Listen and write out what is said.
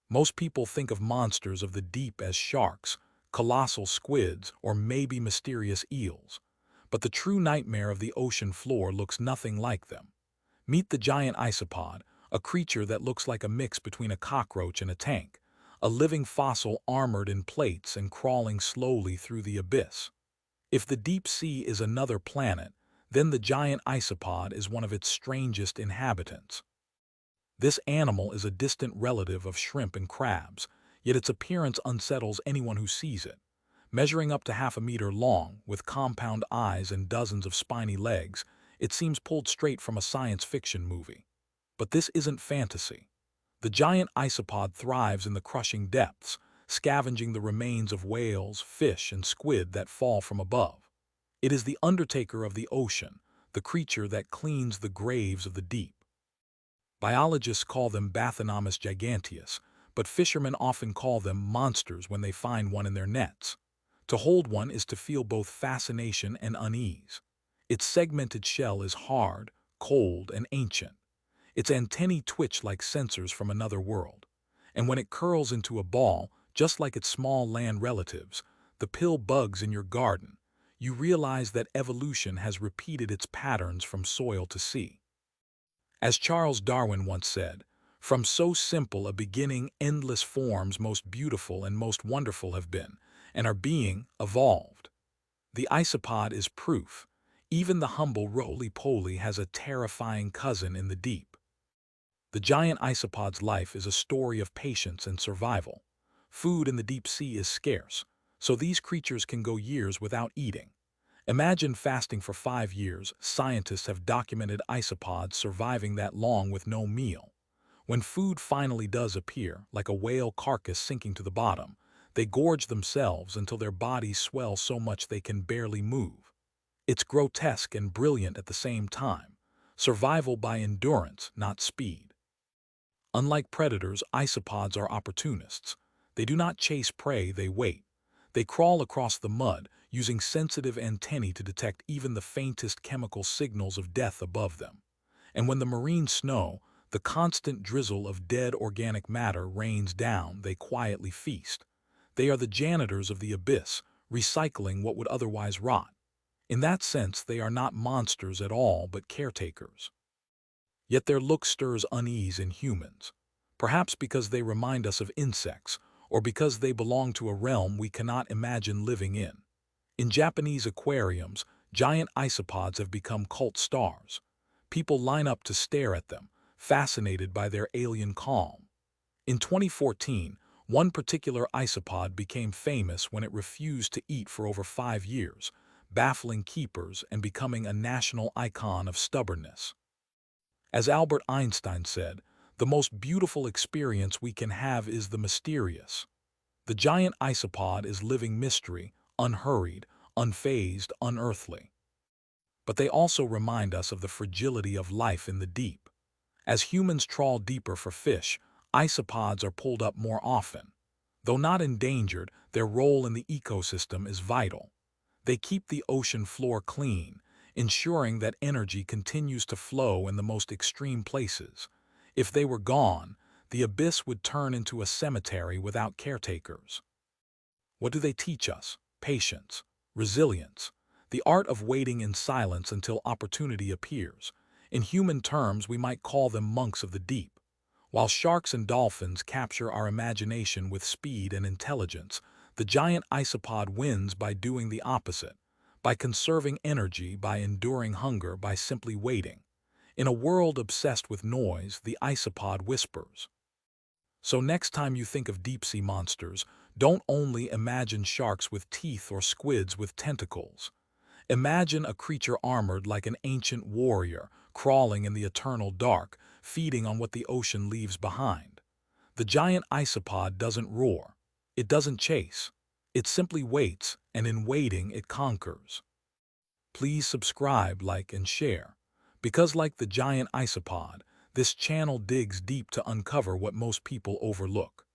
Most people think of monsters of the deep as sharks, colossal squids, or maybe mysterious eels. But the true nightmare of the ocean floor looks nothing like them. Meet the giant isopod, a creature that looks like a mix between a cockroach and a tank, a living fossil armored in plates and crawling slowly through the abyss. If the deep sea is another planet, then the giant isopod is one of its strangest inhabitants. This animal is a distant relative of shrimp and crabs, yet its appearance unsettles anyone who sees it. Measuring up to half a meter long, with compound eyes and dozens of spiny legs, it seems pulled straight from a science fiction movie. But this isn't fantasy. The giant isopod thrives in the crushing depths, scavenging the remains of whales, fish, and squid that fall from above. It is the undertaker of the ocean, the creature that cleans the graves of the deep. Biologists call them Bathynomus giganteus, but fishermen often call them monsters when they find one in their nets. To hold one is to feel both fascination and unease. Its segmented shell is hard, cold, and ancient. Its antennae twitch like sensors from another world. And when it curls into a ball, just like its small land relatives, the pill bugs in your garden, you realize that evolution has repeated its patterns from soil to sea. As Charles Darwin once said, "From so simple a beginning endless forms most beautiful and most wonderful have been, and are being, evolved." The isopod is proof. Even the humble roly-poly has a terrifying cousin in the deep. The giant isopod's life is a story of patience and survival. Food in the deep sea is scarce, so these creatures can go years without eating. Imagine fasting for 5 years. Scientists have documented isopods surviving that long with no meal. When food finally does appear, like a whale carcass sinking to the bottom, they gorge themselves until their bodies swell so much they can barely move. It's grotesque and brilliant at the same time. Survival by endurance, not speed. Unlike predators, isopods are opportunists. They do not chase prey, they wait. They crawl across the mud, using sensitive antennae to detect even the faintest chemical signals of death above them. And when the marine snow, the constant drizzle of dead organic matter, rains down, they quietly feast. They are the janitors of the abyss, recycling what would otherwise rot. In that sense, they are not monsters at all, but caretakers. Yet their look stirs unease in humans. Perhaps because they remind us of insects, or because they belong to a realm we cannot imagine living in. In Japanese aquariums, giant isopods have become cult stars. People line up to stare at them, fascinated by their alien calm. In 2014, one particular isopod became famous when it refused to eat for over 5 years, baffling keepers and becoming a national icon of stubbornness. As Albert Einstein said, the most beautiful experience we can have is the mysterious. The giant isopod is living mystery, unhurried, unfazed, unearthly. But they also remind us of the fragility of life in the deep. As humans trawl deeper for fish, isopods are pulled up more often. Though not endangered, their role in the ecosystem is vital. They keep the ocean floor clean, ensuring that energy continues to flow in the most extreme places. If they were gone, the abyss would turn into a cemetery without caretakers. What do they teach us? Patience, resilience, the art of waiting in silence until opportunity appears. In human terms, we might call them monks of the deep. While sharks and dolphins capture our imagination with speed and intelligence, the giant isopod wins by doing the opposite, by conserving energy, by enduring hunger, by simply waiting. In a world obsessed with noise, the isopod whispers. So next time you think of deep-sea monsters, don't only imagine sharks with teeth or squids with tentacles. Imagine a creature armored like an ancient warrior, crawling in the eternal dark, feeding on what the ocean leaves behind. The giant isopod doesn't roar. It doesn't chase. It simply waits, and in waiting it conquers. Please subscribe, like, and share. Because like the giant isopod, this channel digs deep to uncover what most people overlook.